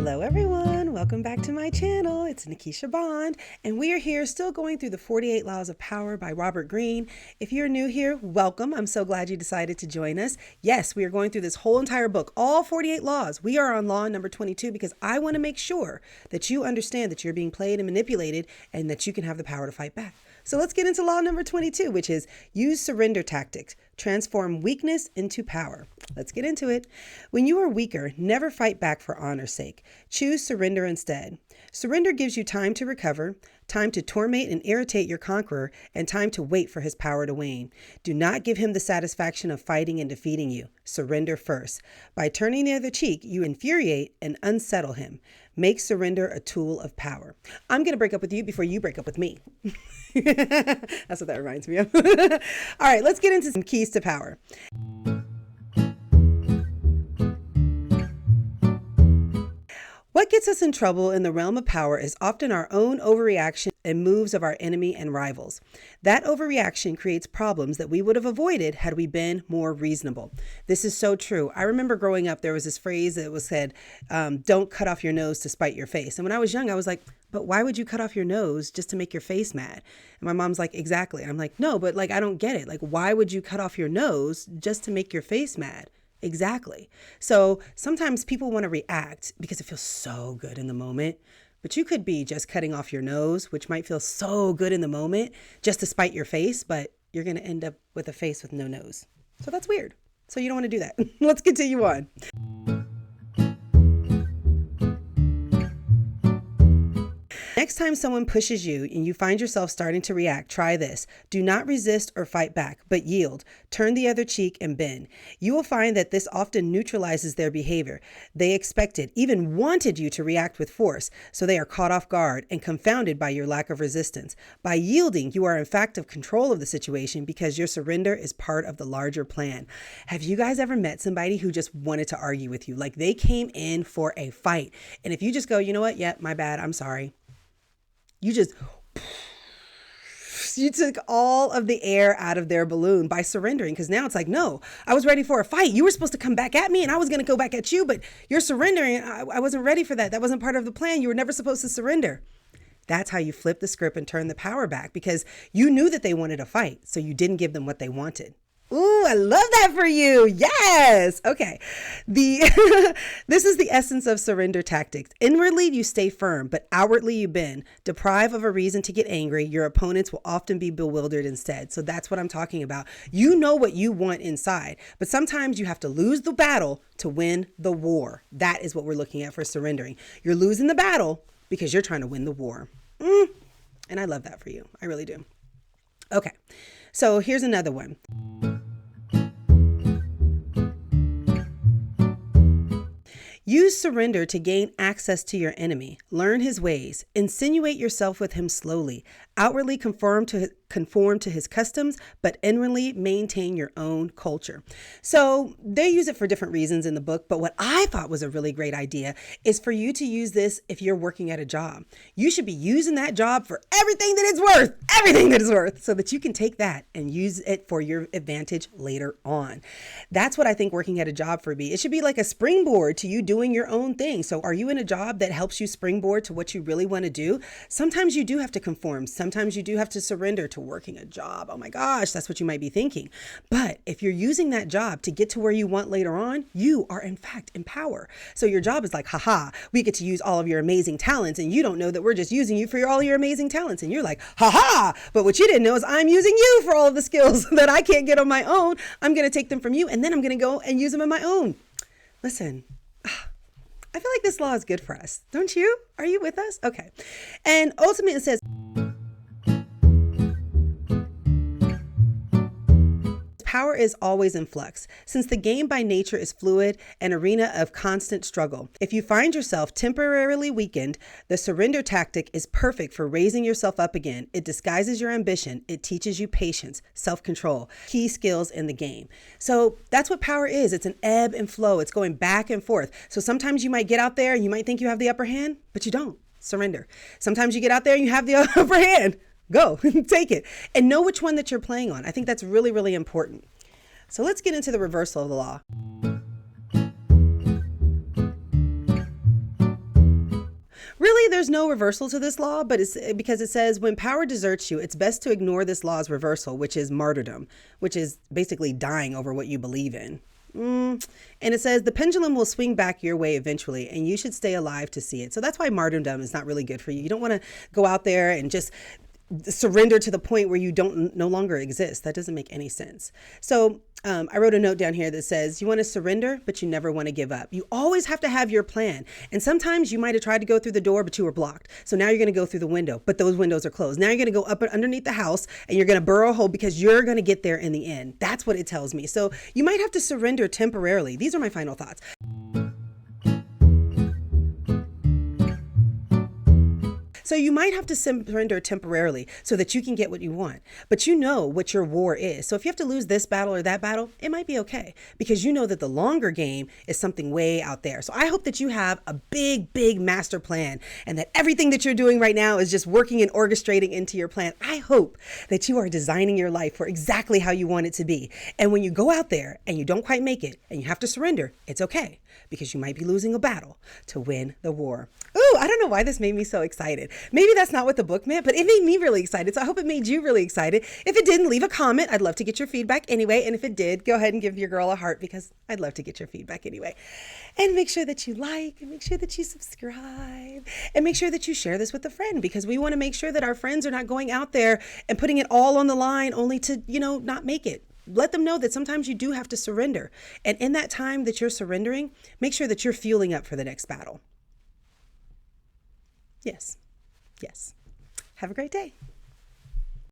Hello everyone, welcome back to my channel. It's Nikisha Bond, and we are here still going through the 48 Laws of Power by Robert Greene. If you're new here, welcome. I'm so glad you decided to join us. Yes, we are going through this whole entire book, all 48 laws. We are on law number 22 because I want to make sure that you understand that you're being played and manipulated and that you can have the power to fight back. So let's get into law number 22, which is use surrender tactics. Transform weakness into power. Let's get into it. When you are weaker, never fight back for honor's sake. Choose surrender instead. Surrender gives you time to recover, time to torment and irritate your conqueror, and time to wait for his power to wane. Do not give him the satisfaction of fighting and defeating you. Surrender first. By turning the other cheek, you infuriate and unsettle him. Make surrender a tool of power. I'm going to break up with you before you break up with me. That's what that reminds me of. All right, let's get into some keys to power. What gets us in trouble in the realm of power is often our own overreaction and moves of our enemy and rivals. That overreaction creates problems that we would have avoided had we been more reasonable. This is so true. I remember growing up, there was this phrase that was said, don't cut off your nose to spite your face. And when I was young, I was like, but why would you cut off your nose just to make your face mad? And my mom's like, exactly. And I'm like, no, but I don't get it. Why would you cut off your nose just to make your face mad? Exactly. So sometimes people want to react because it feels so good in the moment, but you could be just cutting off your nose, which might feel so good in the moment just to spite your face, but you're going to end up with a face with no nose. So that's weird. So you don't want to do that. Let's continue on. Next time someone pushes you and you find yourself starting to react, try this. Do not resist or fight back, but yield. Turn the other cheek and bend. You will find that this often neutralizes their behavior. They expected, even wanted you to react with force, so they are caught off guard and confounded by your lack of resistance. By yielding, you are in fact of control of the situation because your surrender is part of the larger plan. Have you guys ever met somebody who just wanted to argue with you? They came in for a fight. And if you just go, you know what? Yeah, my bad. I'm sorry. You took all of the air out of their balloon by surrendering, because now it's no, I was ready for a fight. You were supposed to come back at me and I was going to go back at you, but you're surrendering. I wasn't ready for that. That wasn't part of the plan. You were never supposed to surrender. That's how you flip the script and turn the power back, because you knew that they wanted a fight, so you didn't give them what they wanted. Ooh, I love that for you. Yes. Okay. This is the essence of surrender tactics. Inwardly, you stay firm, but outwardly you bend. Deprived of a reason to get angry, your opponents will often be bewildered instead. So that's what I'm talking about. You know what you want inside, but sometimes you have to lose the battle to win the war. That is what we're looking at for surrendering. You're losing the battle because you're trying to win the war. And I love that for you. I really do. Okay. So here's another one. Use surrender to gain access to your enemy. Learn his ways. Insinuate yourself with him slowly. Outwardly conform to his customs, but inwardly maintain your own culture. So they use it for different reasons in the book, but what I thought was a really great idea is for you to use this if you're working at a job. You should be using that job for everything that it's worth, so that you can take that and use it for your advantage later on. That's what I think working at a job for me. It should be like a springboard to you doing your own thing. So are you in a job that helps you springboard to what you really want to do? Sometimes you do have to conform. Sometimes you do have to surrender to working a job. Oh my gosh, that's what you might be thinking. But if you're using that job to get to where you want later on, you are in fact in power. So your job is haha, we get to use all of your amazing talents, and you don't know that we're just using you for all your amazing talents. And you're like, haha, but what you didn't know is I'm using you for all of the skills that I can't get on my own. I'm going to take them from you, and then I'm going to go and use them on my own. Listen, I feel like this law is good for us. Don't you? Are you with us? Okay. And ultimately it says, power is always in flux, since the game by nature is fluid, an arena of constant struggle. If you find yourself temporarily weakened, the surrender tactic is perfect for raising yourself up again. It disguises your ambition. It teaches you patience, self-control, key skills in the game. So that's what power is. It's an ebb and flow. It's going back and forth. So sometimes you might get out there and you might think you have the upper hand, but you don't. Surrender. Sometimes you get out there and you have the upper hand. Go, take it, and know which one that you're playing on. I think that's really, really important. So let's get into the reversal of the law. Technically, there's no reversal to this law, but it's because it says when power deserts you, it's best to ignore this law's reversal, which is martyrdom, which is basically dying over what you believe in. And it says the pendulum will swing back your way eventually, and you should stay alive to see it. So that's why martyrdom is not really good for you. You don't want to go out there and just surrender to the point where you don't no longer exist. That doesn't make any sense. So I wrote a note down here that says you want to surrender, but you never want to give up. You always have to have your plan. And sometimes you might have tried to go through the door, but you were blocked. So now you're going to go through the window, but those windows are closed. Now you're going to go up underneath the house and you're going to burrow a hole because you're going to get there in the end. That's what it tells me. So you might have to surrender temporarily. These are my final thoughts. So you might have to surrender temporarily so that you can get what you want, but you know what your war is. So if you have to lose this battle or that battle, it might be okay because you know that the longer game is something way out there. So I hope that you have a big, big master plan and that everything that you're doing right now is just working and orchestrating into your plan. I hope that you are designing your life for exactly how you want it to be. And when you go out there and you don't quite make it and you have to surrender, it's okay because you might be losing a battle to win the war. Ooh, I don't know why this made me so excited. Maybe that's not what the book meant, but it made me really excited. So I hope it made you really excited. If it didn't, leave a comment. I'd love to get your feedback anyway. And if it did, go ahead and give your girl a heart because I'd love to get your feedback anyway. And make sure that you like and make sure that you subscribe and make sure that you share this with a friend because we want to make sure that our friends are not going out there and putting it all on the line only to, not make it. Let them know that sometimes you do have to surrender. And in that time that you're surrendering, make sure that you're fueling up for the next battle. Yes. Have a great day.